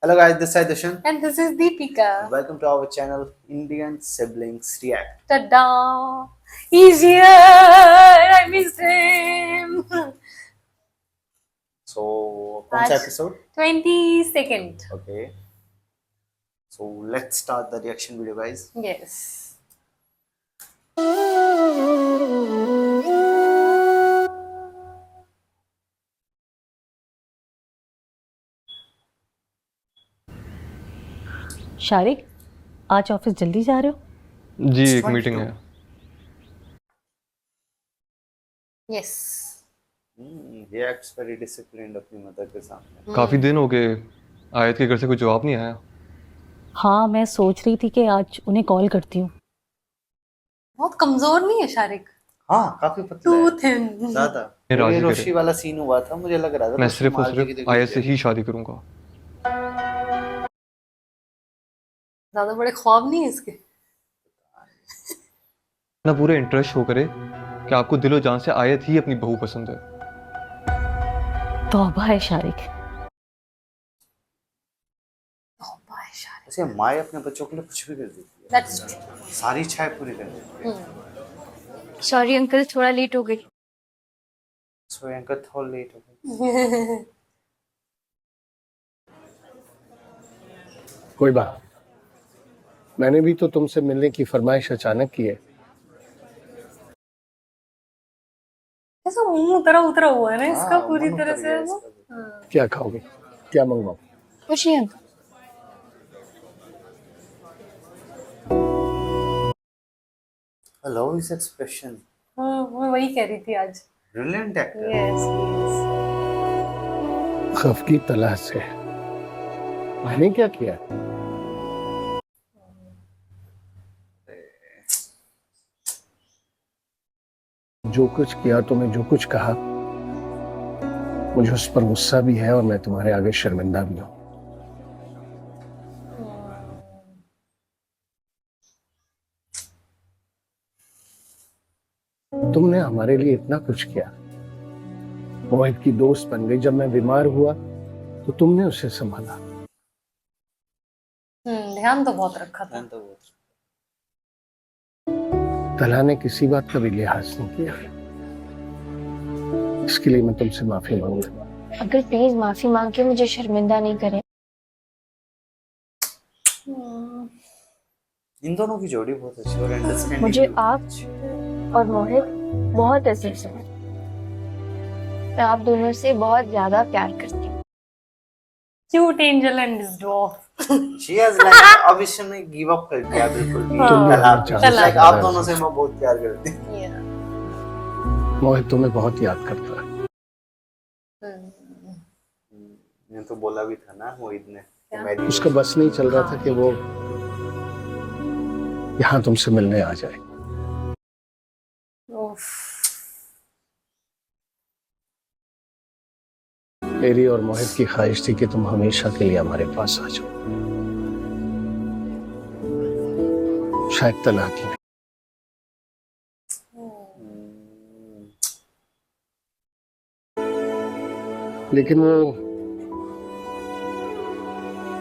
Hello guys, this is Dushan. And this is Deepika. Welcome to our channel Indian Siblings React. Ta-da! He's here! I missed him! So, कौन सा episode? 22nd. Okay. So let's start the reaction video, guys. Yes. Shariq, आज office जल्दी जा रहे हो? जी एक meeting है। Yes. He acts very disciplined अपनी मदर के सामने। काफी दिन हो गए आयत के घर से कोई जवाब नहीं आया। हाँ, मैं सोच रही थी कि आज उन्हें कॉल करती हूँ। बहुत कमजोर नहीं है शारिक? हाँ, काफी पतला Too है। thin. ज्यादा। राजी ये करे। रोशी वाला सीन हुआ था, मुझे लग रहा था मैं सिर्फ और मार देगी सिर्फ तो आयत से ही शादी करूंगा। ज्यादा बड़े ख्वाब नहीं है इसके? ना पूरे इंटरेस्ट शो करे कि आपको दिलो जान से आयत ही अपनी बहू पसंद है। तौबा है शारिक। तौबा है शारिक। ऐसे माँ अपने बच्चों के लिए कुछ भी कर देती है। That's true. सारी इच्छाएं पूरी कर देती है। सॉरी अंकल, थोड़ा लेट हो गई। सो अंकल थोड़ा लेट हो गए। कोई बात, मैंने भी तो तुमसे मिलने की फरमाइश अचानक की है। ऐसा मुंह उतरा उतरा हुआ है ना इसका हाँ, पूरी मन तरह उतर से गया वो। इसका भी। क्या खाओगे, क्या मंगवाऊं? कुछ नहीं uncle. I love his expression. हाँ, मैं वही कह रही थी आज। Brilliant actor. Yes, yes. खफ की तलाश से मैंने क्या किया? जो कुछ किया, तुम्हें जो कुछ कहा, मुझे उस पर गुस्सा भी है और मैं तुम्हारे आगे शर्मिंदा भी हूं। तुमने हमारे लिए इतना कुछ किया, मोहित की दोस्त बन गई। जब मैं बीमार हुआ तो तुमने उसे संभाला। ध्यान तो बहुत रखा था। तो वो तला ने किसी बात का भी लिहाज नहीं किया। इसके लिए मैं तुमसे माफी मांगूंगा। अंकल प्लीज माफी मांग के मुझे शर्मिंदा नहीं करें। इन दोनों की जोड़ी बहुत अच्छी और अंडरस्टैंडिंग। मुझे आप और मोहित बहुत अजीज है। मैं आप दोनों से बहुत ज्यादा प्यार करती हूँ। Cute angel and his dwarf. She has like अब इसने गिव अप कर दिया बिल्कुल भी। तुम तलाक भी पे। Like चाहते आप हो। दोनों से मैं बहुत प्यार करती हूँ। Yeah. मोहित तुम्हें बहुत याद करता है। ने तो बोला भी था ना मोहित ने कि मैं भी उसका बस नहीं चल रहा था कि वो यहाँ तुमसे मिलने आ जाए। Oof. मेरी और मोहित की ख्वाहिश थी कि तुम हमेशा के लिए हमारे पास आ जाओ। शायद तलाक ही नहीं। लेकिन वो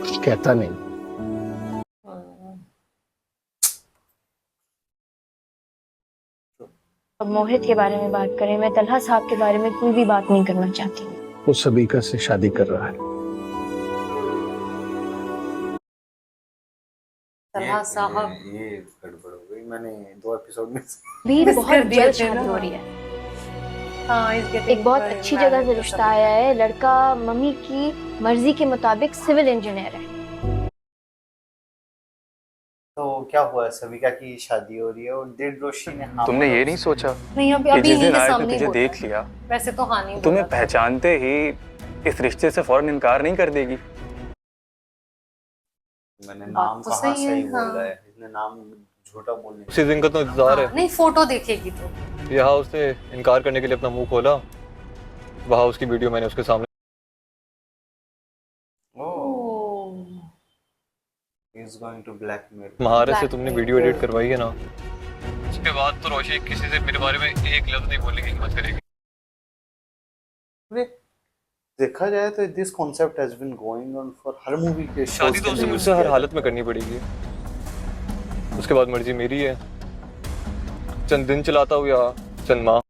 कुछ कहता नहीं। अब मोहित के बारे में बात करें, मैं तलहा साहब के बारे में कोई भी बात नहीं करना चाहती हूँ। वो सबीका से शादी कर रहा है। तलहा साहब ये गड़बड़ हो गई। मैंने 2 एपिसोड में भी मिस बहुत कर दिए जल्द थे शादी ना। हो रही है। हाँ, he's getting एक बहुत married. अच्छी जगह से रिश्ता आया है। लड़का मम्मी की मर्जी के मुताबिक सिविल इंजीनियर है। तो क्या हुआ, सविका की शादी हो रही है और डेढ़ रोशी ने हाँ तुमने बोला ये नहीं उसको। सोचा नहीं, अभी कि अभी जिस दिन इनके आयत ने सामने ही तुझे बोला। देख लिया वैसे तो हाँ नहीं तुम्हें बोला था। पहचानते ही इस रिश्ते से फौरन इनकार नहीं कर देगी। मैंने बात नाम तो कहाँ सही है, सही हाँ। बोला है। इसने नाम झूठा बोलने उसी दिन का तो इंतजार हाँ, नहीं फोटो देखेगी तो। है। यहाँ उसने इनकार करने के लिए अपना मुंह खोला, वहाँ उसकी वीडियो मैंने उसके सामने। He's going to blackmail. महारत से तुमने Blackmail. वीडियो एडिट करवाई है ना, उसके बाद तो रोशी किसी से मेरे बारे में एक लफ्ज नहीं बोलने की हिम्मत करेगी। देखा जाए तो this concept has been going on for हर मूवी के शादी तो उसे मुझसे हर हालत में करनी पड़ेगी, उसके बाद मर्जी मेरी है, चंद दिन चलाता हूँ या चंद माह।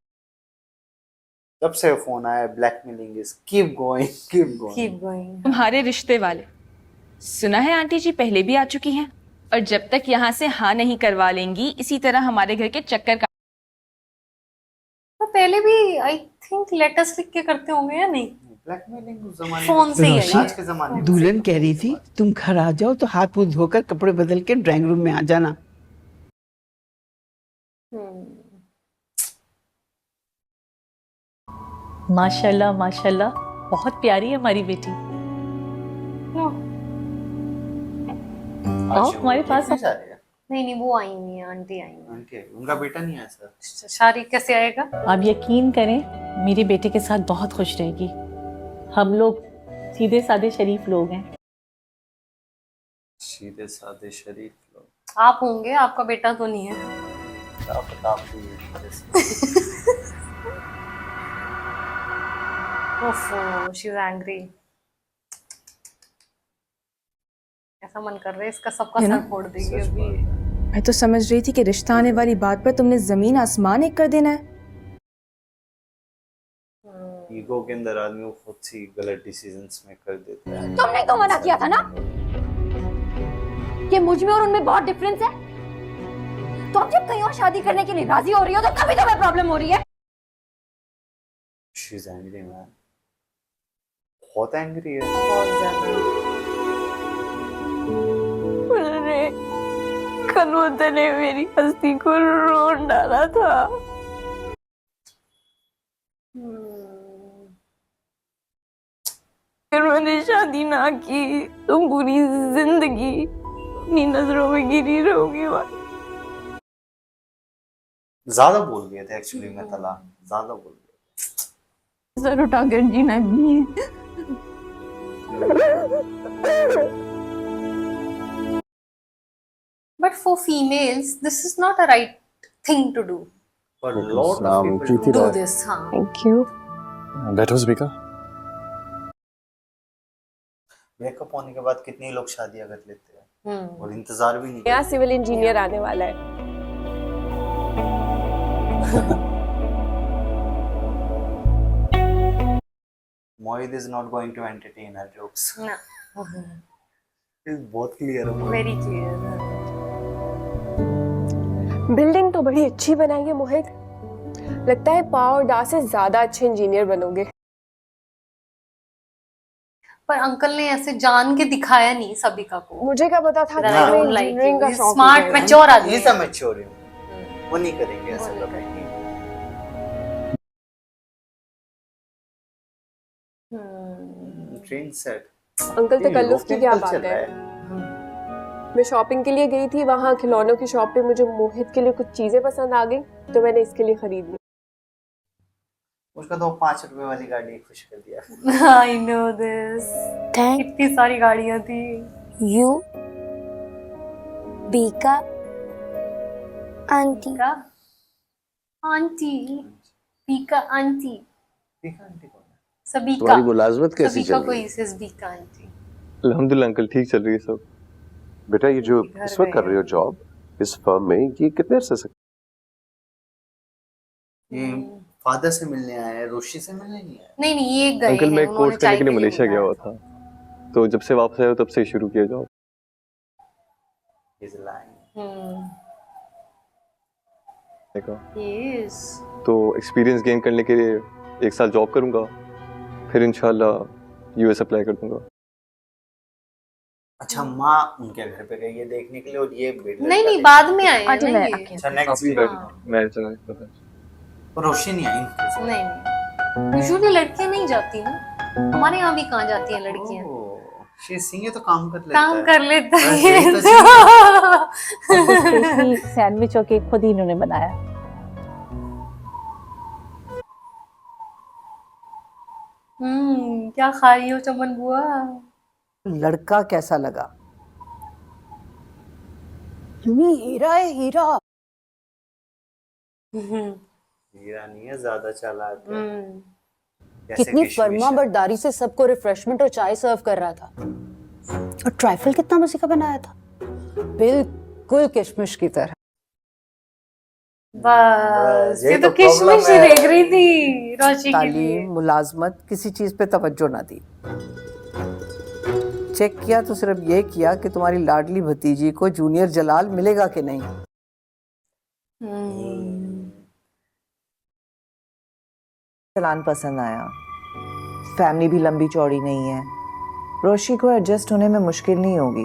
जब से फोन आया blackmailing is keep going keep going. तुम्हारे रिश्ते वाले सुना है आंटी जी पहले भी आ चुकी हैं, और जब तक यहाँ से हाँ नहीं करवा लेंगी इसी तरह हमारे घर के चक्कर का। तो पहले भी आई थिंक लेटर्स लिख के करते होंगे या नहीं? ब्लैकमेलिंग उस जमाने फोन से ही है रोशी, आज के जमाने में दुल्हन कह रही थी तुम घर आ जाओ तो हाथ मुंह धोकर कपड़े बदल के ड्राइंग रूम में आ जाना। माशाल्लाह माशाल्लाह, बहुत प्यारी है हमारी बेटी। आओ हमारे पास। नहीं जा रही है नहीं नहीं, वो आई हुई है, आंटी आई हुई आंटी है, उनका बेटा नहीं आया सर। है। शादी कैसे आएगा? आप यकीन करें, मेरे बेटे के साथ बहुत खुश रहेगी। हम लोग सीधे साधे शरीफ लोग हैं। सीधे साधे शरीफ लोग आप होंगे, आपका बेटा तो नहीं है। क्या पता आपको ये जैसे। ओफो, शी इज एंग्री। ऐसा मन कर रहा है इसका सबका है ना? सर फोड़ देगी अभी। मैं तो समझ रही थी कि रिश्ता आने वाली बात पर तुमने जमीन आसमान एक कर देना है। ईगो के अंदर आदमी वो खुद सी गलत डिसीजंस में कर देता है। तुमने तो मना किया था ना कि मुझ में और उनमें बहुत डिफरेंस है। तो अब जब कहीं और शादी करने के लिए राजी हो रही हो तो तभी तुम्हें प्रॉब्लम हो रही है। शी इज एंग्री मैन, बहुत एंग्री है। बहुत ज्यादा। कनवंतर ने मेरी हस्ती को रोन डाला था। फिर मैंने शादी ना की तो पूरी जिंदगी अपनी नजरों में गिरी रहोगी। ज्यादा बोल गए थे एक्चुअली में, तलाक ज्यादा बोल गए। सर उठाकर जीना भी है। But for females, this is not a right thing to do. But a lot of people Do this, हाँ. Thank you. बैठो स्पीकर। ब्रेकअप होने के बाद कितने लोग शादियां कर लेते हैं और इंतजार भी नहीं नया करते। सिविल इंजीनियर आने वाला है। Mohit is not going to entertain her jokes. ना, It's बहुत क्लियर है। very clear. बिल्डिंग तो बड़ी अच्छी बनाई है मोहित, लगता है पा और डा से ज्यादा अच्छे इंजीनियर बनोगे। पर अंकल ने ऐसे जान के दिखाया नहीं सबिका को। मुझे क्या पता था That कि I तुम्हें don't like इंजीनियरिंग का you. शौक Smart, है। mature आदमी ये है। सब मैच्योर है, वो नहीं करेंगे ऐसा कभी। Train set. अंकल तकल्लुफ की क्या बात है। है? मैं शॉपिंग के लिए गई थी, वहाँ खिलौनों की शॉप पे मुझे मोहित के लिए कुछ चीजें पसंद आ गई तो मैंने इसके लिए खरीद ली। उसका तो 5 रुपए वाली गाड़ी खुश कर दिया। I know this. थैंक कितनी सारी गाड़ियां थी। You Bika aunty. पीका आंटी, पीका आंटी, ठीक है, आंटी कौन है? सबिका। तुम्हारी मुलाजमत कैसी सबिका चल को रही है? ही says बीका आंटी। अल्हम्दुलिल्लाह अंकल, ठीक चल रही है सब। बेटा ये जो घर इस वक्त कर गए। रहे हो जॉब इस फर्म में, ये कितने अरसे से? ये फादर से मिलने आए हैं, रोशी से मिलने नहीं आए। नहीं नहीं, ये गए अंकल मैं हैं, कोर्स उन्होंने करने के लिए चाय मलेशिया गया हुआ बुलाया था, तो जब से वापस आया तब से शुरू किया जॉब। He's lying. देखा, Yes. तो एक्सपीरियंस गेन करने के लिए 1 साल जॉब करूंगा, फिर इंशाल्लाह यूएस अप्लाई कर दूंगा। अच्छा, माँ उनके घर पे गई है देखने के लिए और ये बेड नहीं नहीं, बाद में आए हैं ना ये। अच्छा नेक्स्ट अभी हाँ। मैं चला और रोशी नहीं आई इनके साथ। नहीं नहीं, यूजुअली लड़कियां नहीं जाती ना, हमारे यहाँ भी कहाँ जाती हैं लड़कियां। शी सिंह है तो काम कर लेता काम है। कर लेता बस है यही तो चाहिए। स्पेशली सैंडविच और केक खुद ही इन्होंने बनाया। क्या खा रही हो चमन बुआ? लड़का कैसा लगा? हीरा है हीरा। हीरा नहीं है, ज्यादा चालाक है। जैसे कितनी किशमिश फर्मा है। बरदारी से सबको रिफ्रेशमेंट और चाय सर्व कर रहा था। और ट्राइफल कितना मजे का बनाया था, बिल्कुल किशमिश की तरह। बस ये तो problem किशमिश ही है। देख रही थी रोशी के लिए। तालीम मुलाजमत किसी चीज पे तवज्जो ना दी। चेक किया तो सिर्फ ये किया कि तुम्हारी लाडली भतीजी को जूनियर जलाल मिलेगा कि नहीं। चलान पसंद आया, फैमिली भी लंबी चौड़ी नहीं है, रोशी को एडजस्ट होने में मुश्किल नहीं होगी।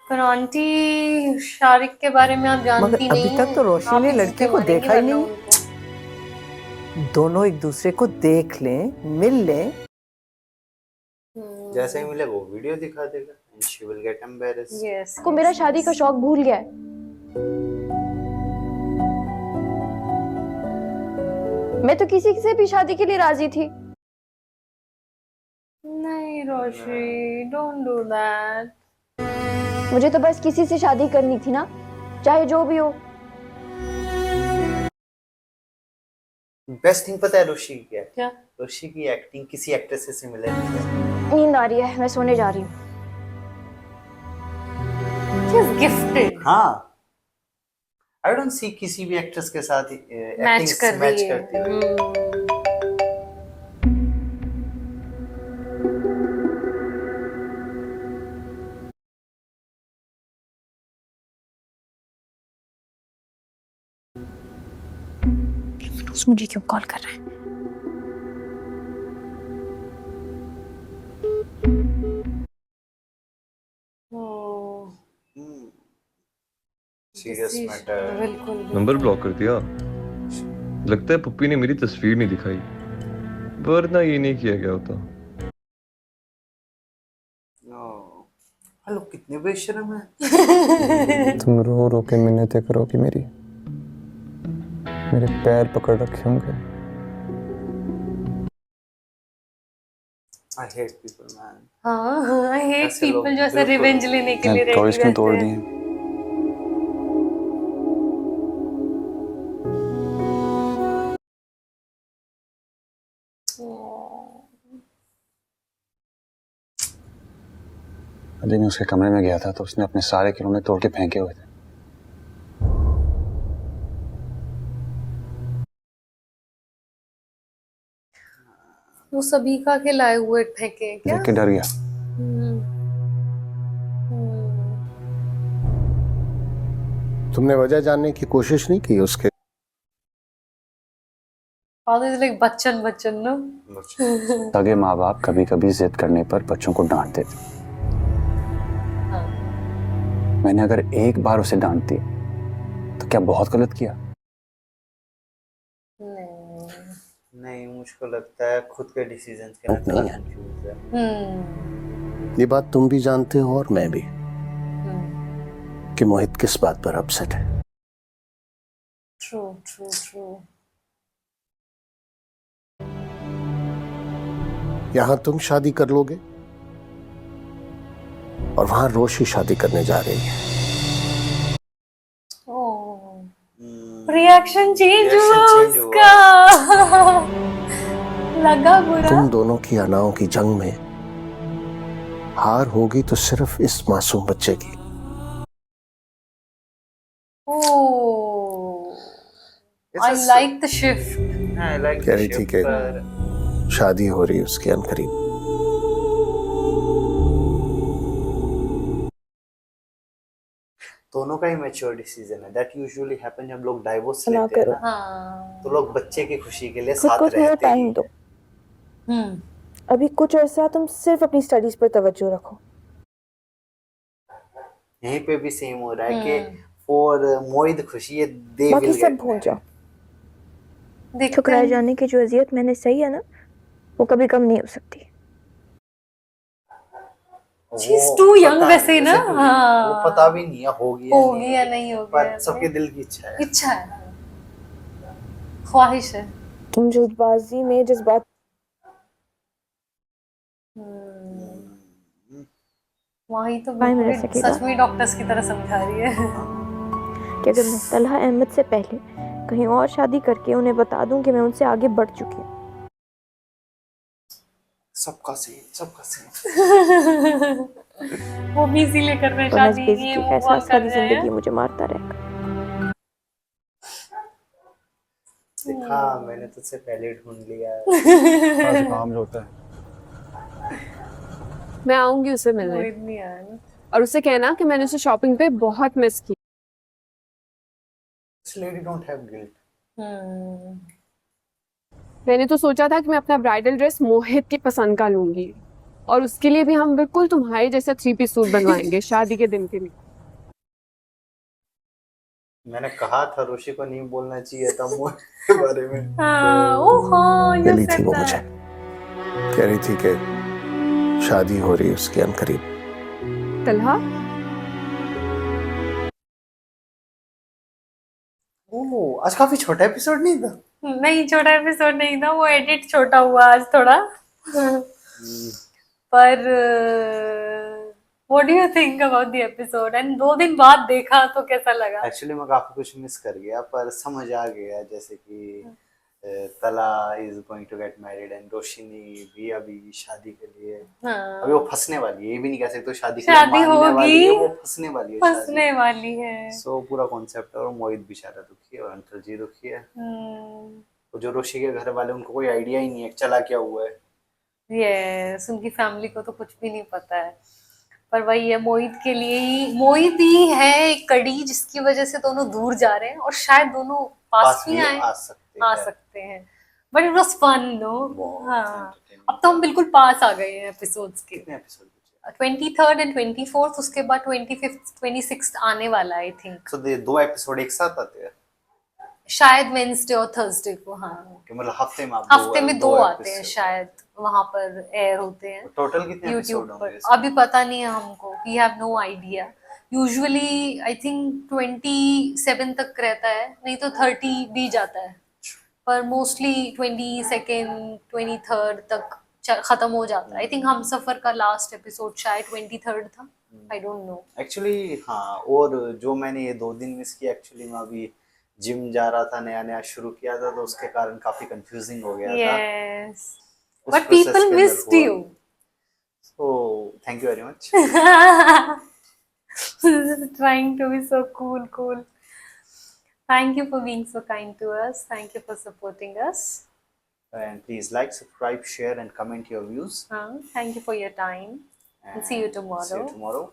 पर आंटी शारिक के बारे में आप जानती मगर नहीं अभी तक तो रोशी आप ने इसी लड़के से को मारेंगी देखा ही वरना नहीं। उनको। दोनों एक दूसरे को देख लें, मिल लें। जैसे ही मिले वो वीडियो दिखा देगा and she will get embarrassed. Yes, को मेरा शादी का शौक भूल गया है। मैं तो किसी से भी शादी के लिए राजी थी। नहीं रोशी, डोंट डू दैट। मुझे तो बस किसी से शादी करनी थी ना, चाहे जो भी हो। बेस्ट थिंग पता है रोशी की क्या है? क्या? रोशी की एक्टिंग किसी एक्ट्रेस से मिले नहीं है। नींद आ रही है, मैं सोने जा रही हूँ। She is gifted। हाँ, आई डोंट सी किसी भी एक्ट्रेस के साथ मैच कर मैच रही है। करती हुई। मुझे क्यों कॉल कर रहा है? Serious matter. बिल्कुल। नंबर ब्लॉक कर दिया। लगता है पप्पी ने मेरी तस्वीर नहीं दिखाई, वरना ये नहीं किया गया होता। हेलो, कितने बेशर्म है। तुम रो रो के मिन्नतें करोगी मेरी, मेरे पैर पकड़ रखे होंगे। I hate people, man. हाँ, I hate ऐसे लोग people जो ऐसे बिल्कुल- रिवेंज लेने के लिए टॉयज रेडी क्यों तोड़ रहते दिए? हैं। अभी मैं उसके कमरे में गया था तो उसने अपने सारे खिलौने तोड़ के फेंके हुए थे। वो सभी का के लाए हुए फेंके क्या? देख के डर गया। तुमने वजह जानने की कोशिश नहीं की उसके? Father is like बच्चन ना। सगे माँ बाप कभी कभी जिद करने पर बच्चों को डांट देते। मैंने अगर एक बार उसे डांट दी तो क्या बहुत गलत किया? नहीं, मुझको लगता है खुद के डिसीजन के नहीं है। कंफ्यूज है। ये बात तुम भी जानते हो और मैं भी, कि मोहित किस बात पर अपसेट है। ट्रू। यहां तुम शादी कर लोगे और वहां रोशी शादी करने जा रही है। रिएक्शन चेंज हुआ change उसका। लगा बुरा। तुम दोनों की अनाओं की जंग में हार होगी तो सिर्फ इस मासूम बच्चे की। I like the shift। I like कह रही the थी shift, कि पर शादी हो रही है उसकी अनकरीब। दोनों का ही मैच्योर डिसीजन है। दैट यूजुअली हैपन जब लोग डाइवोर्स लेते हैं ना, तो लोग बच्चे की खुशी के लिए साथ रहते हैं। टाइम दो। अभी कुछ अर्सा तुम सिर्फ अपनी स्टडीज पर तवज्जो रखो। यहीं पे भी सेम हो रहा है कि फॉर मोहित खुशी है, दे बाकी विल सब गेट। भूल जाओ। ठुकराए जाने की जो अजियत मैंने सही है ना, वो कभी कम नहीं हो सकती। She's too young वैसे ना। हाँ। वो पता भी नहीं है होगी या नहीं होगी। पर सबके दिल की इच्छा है। इच्छा है, ख्वाहिश है। तुम जल्दबाजी में जज्बात वही तो भाई मेरे बिल्कुल सकेगा। सच में डॉक्टर्स की तरह समझा रही है। कि अगर मैं तलहा अहमद से पहले कहीं और शादी करके उन्हें बता दूं कि मैं उनसे आगे बढ़ चुकी हूँ। सबका सेम वो भी इसीलिए कर रहे हैं वरना इस शादी, ये बेइज्जती का move on एहसास कर सारी रहे जिंदगी हैं। मुझे मारता रहेगा। देखा, मैंने तुझसे पहले ढूंढ लिया। काम जो होता है। मैं आऊंगी उसे मिलने मोहित नहीं आया ना। और उसे कहना कि मैंने उसे शॉपिंग पे बहुत मिस की। This lady don't have guilt. मैंने तो सोचा था कि मैं अपना ब्राइडल ड्रेस मोहित की पसंद का लूंगी और उसके लिए भी हम बिल्कुल तुम्हारे जैसा 3 पीस सूट बनवाएंगे शादी के दिन के लिए। मैंने कहा था रोशी को नहीं बोलना चाहिए था मोहित के बारे में। मिली थी वो मुझे, कह रही थी कि शादी हो रही है उसकी अनकरीब। तलहा, ओह, आज काफी छोटा एपिसोड नहीं था। नहीं, छोटा एपिसोड नहीं था, वो एडिट छोटा हुआ आज थोड़ा। पर what do you think about the episode? And 2 दिन बाद देखा तो कैसा लगा? एक्चुअली मैं काफी कुछ मिस कर गया, पर समझ आ गया, जैसे कि तला is going to get married and Roshni भी अभी शादी के लिए अभी वो फंसने वाली है। ये भी नहीं कह सकते शादी के लिए मानने वाली है, वो फंसने वाली है, फंसने वाली है। सो पूरा कॉन्सेप्ट है। और मोहित बेचारा दुखी है और अंकल जी दुखी है। और जो रोशी के घर वाले, उनको कोई आइडिया ही नहीं है चला क्या हुआ है। यस, उनकी फैमिली को तो कुछ भी नहीं पता है। पर वही है, मोहित के लिए ही, मोहित ही है एक कड़ी जिसकी वजह से दोनों दूर जा रहे हैं और शायद दोनों पास भी आ सकते हैं। But it was fun, no? हाँ, अब तो हम बिल्कुल पास आ गए हैं एपिसोड्स के। कितने एपिसोड? 23rd एंड 24th, उसके बाद 25th 26th आने वाला आई थिंक। सो 2 एपिसोड एक साथ आते हैं शायद वेंसडे और थर्सडे को। हाँ, कि मतलब हफ्ते में 2 आते हैं शायद, वहां पर एयर होते हैं। टोटल कितने एपिसोड यूट्यूब होंगे पर अभी पता नहीं है हमको, we have no idea. Usually I think 27 तक रहता है, नहीं तो 30 भी जाता है, पर मोस्टली 22nd 23rd तक खत्म हो जाता है। आई थिंक हम सफर का लास्ट एपिसोड शायद 23rd था, आई डोंट नो एक्चुअली। हाँ, और जो मैंने ये 2 दिन मिस किया, एक्चुअली मैं अभी जिम जा रहा था, नया शुरू किया था, तो उसके कारण काफी कंफ्यूजिंग हो गया था। Yes, but people missed you, so thank you very much. trying to be so cool. Thank you for being so kind to us. Thank you for supporting us. And please like, subscribe, share and comment your views. Thank you for your time. And see you tomorrow.